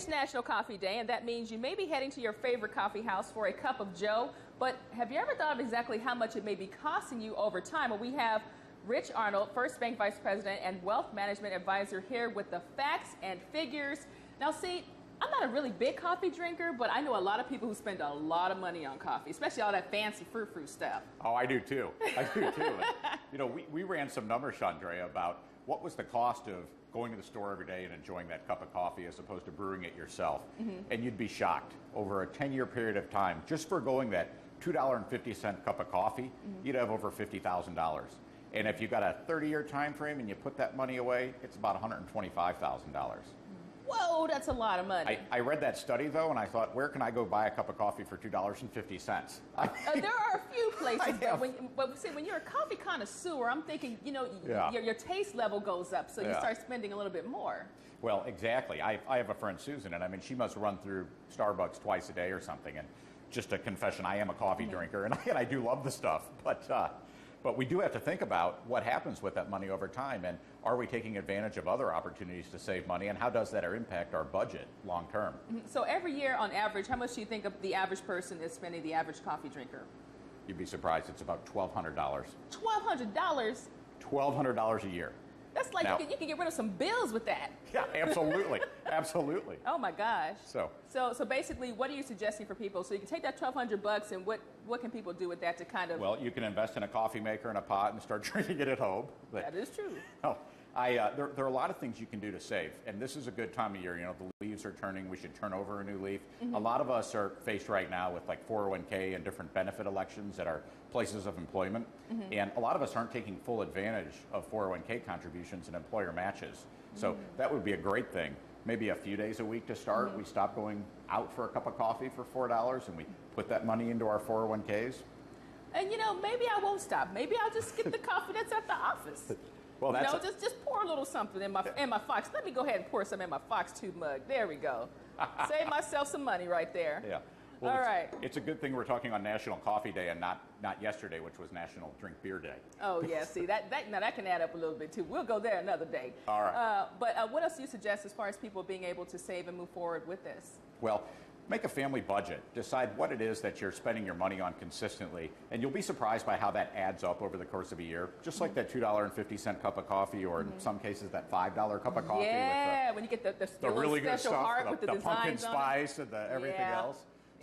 National Coffee Day, and that means you may be heading to your favorite coffee house for a cup of joe, but have you ever thought of exactly how much it may be costing you over time? Well, we have Rich Arnold, First Bank Vice President and Wealth Management Advisor, here with the facts and figures. Now, see, I'm not a really big coffee drinker, but I know a lot of people who spend a lot of money on coffee, especially all that fancy frou-frou stuff. Oh, I do too. I do too. We ran some numbers, Chandrea, about what was the cost of going to the store every day and enjoying that cup of coffee as opposed to brewing it yourself. And you'd be shocked. Over a 10-year period of time, just for going that $2.50 cup of coffee, you'd have over $50,000. And if you got a 30-year time frame and you put that money away, it's about $125,000. Whoa, that's a lot of money. I read that study, though, and I thought, where can I go buy a cup of coffee for $2.50? There are a few places, but see, when you're a coffee connoisseur, I'm thinking, your taste level goes up, so you start spending a little bit more. Well, exactly. I have a friend, Susan, and I mean, she must run through Starbucks twice a day or something. And just a confession, I am a coffee drinker, and I do love the stuff. But we do have to think about what happens with that money over time, and are we taking advantage of other opportunities to save money, and how does that impact our budget long term? So every year, on average, how much do you think of the average person is spending, the average coffee drinker? You'd be surprised. It's about $1,200. $1,200? $1,200 a year. That's like you can get rid of some bills with that. Yeah, absolutely. Absolutely. Oh my gosh. So basically, what are you suggesting for people? So you can take that $1,200 and what can people do with that to kind of? Well, you can invest in a coffee maker and a pot and start drinking it at home. That is true. Oh, there are a lot of things you can do to save, and this is a good time of year. The leaves are turning. We should turn over a new leaf. A lot of us are faced right now with like 401k and different benefit elections at our places of employment, and a lot of us aren't taking full advantage of 401k contributions and employer matches. So that would be a great thing. Maybe a few days a week to start. We stop going out for a cup of coffee for $4 and we put that money into our 401ks. And maybe I won't stop. Maybe I'll just get the coffee that's at the office. Well, that's just pour a little something in my Fox. Let me go ahead and pour some in my Fox 2 mug. There we go. Save myself some money right there. Yeah. Well, all right. It's a good thing we're talking on National Coffee Day and not yesterday, which was National Drink Beer Day. Oh yeah, see that can add up a little bit too. We'll go there another day. All right. But what else do you suggest as far as people being able to save and move forward with this? Well, make a family budget. Decide what it is that you're spending your money on consistently, and you'll be surprised by how that adds up over the course of a year. Just like that $2.50 cup of coffee, or in some cases that $5 cup of coffee. Yeah, with when you get the really good special stuff, heart with the pumpkin designs on spice and the everything else.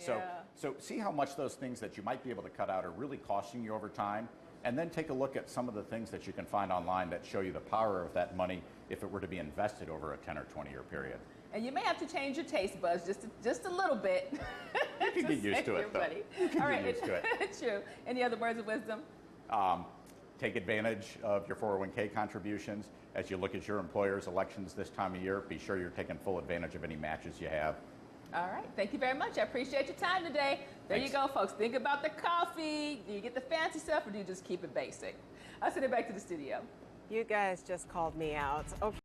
Yeah. So see how much those things that you might be able to cut out are really costing you over time, and then take a look at some of the things that you can find online that show you the power of that money if it were to be invested over a 10 or 20-year period. And you may have to change your taste buds just a little bit. You can get used to it, though. You can get used to it. True. Any other words of wisdom? Take advantage of your 401k contributions. As you look at your employer's elections this time of year, be sure you're taking full advantage of any matches you have. All right. Thank you very much. I appreciate your time today. There you go, folks. Think about the coffee. Do you get the fancy stuff, or do you just keep it basic? I'll send it back to the studio. You guys just called me out. Okay.